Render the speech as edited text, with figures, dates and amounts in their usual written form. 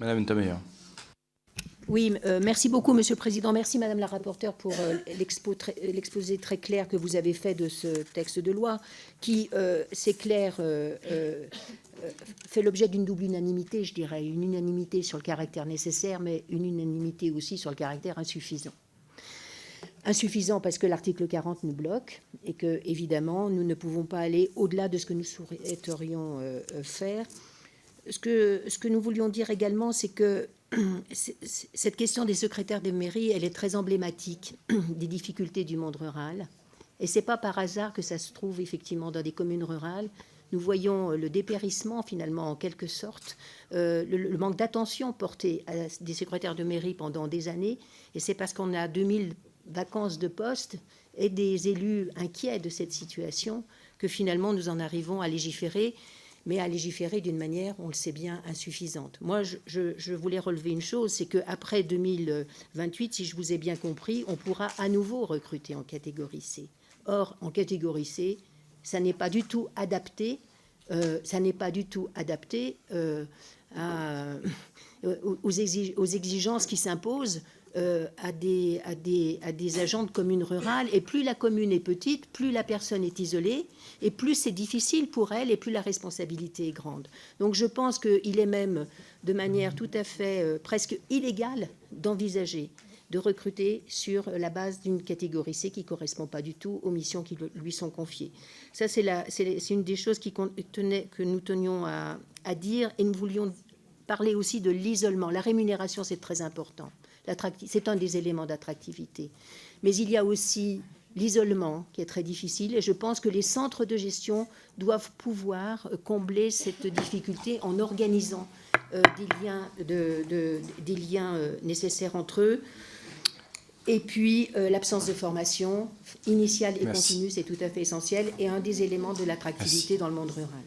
Madame Tamer. Oui, merci beaucoup, Monsieur le Président. Merci, Madame la rapporteure, pour l'exposé très clair que vous avez fait de ce texte de loi qui, c'est clair, fait l'objet d'une double unanimité, je dirais. Une unanimité sur le caractère nécessaire, mais une unanimité aussi sur le caractère insuffisant. Insuffisant parce que l'article 40 nous bloque et que, évidemment, nous ne pouvons pas aller au-delà de ce que nous souhaiterions faire. Ce que nous voulions dire également, c'est que cette question des secrétaires de mairie, elle est très emblématique des difficultés du monde rural. Et ce n'est pas par hasard que ça se trouve effectivement dans des communes rurales. Nous voyons le dépérissement, finalement, en quelque sorte, le manque d'attention porté à des secrétaires de mairie pendant des années. Et c'est parce qu'on a 2000 vacances de poste et des élus inquiets de cette situation que finalement nous en arrivons à légiférer, mais à légiférer d'une manière, on le sait bien, insuffisante. Moi, je voulais relever une chose, c'est qu'après 2028, si je vous ai bien compris, on pourra à nouveau recruter en catégorie C. Or, en catégorie C, ça n'est pas du tout adapté, aux exigences qui s'imposent à des agents de communes rurales. Et plus la commune est petite, plus la personne est isolée, et plus c'est difficile pour elle, et plus la responsabilité est grande. Donc je pense qu'il est même de manière tout à fait presque illégale d'envisager de recruter sur la base d'une catégorie C qui ne correspond pas du tout aux missions qui lui sont confiées. Ça, c'est une des choses que nous tenions à dire, et nous voulions parler aussi de l'isolement. La rémunération, c'est très important. C'est un des éléments d'attractivité. Mais il y a aussi l'isolement qui est très difficile, et je pense que les centres de gestion doivent pouvoir combler cette difficulté en organisant des liens nécessaires entre eux. Et puis, l'absence de formation initiale et continue, c'est tout à fait essentiel, et un des éléments de l'attractivité dans le monde rural.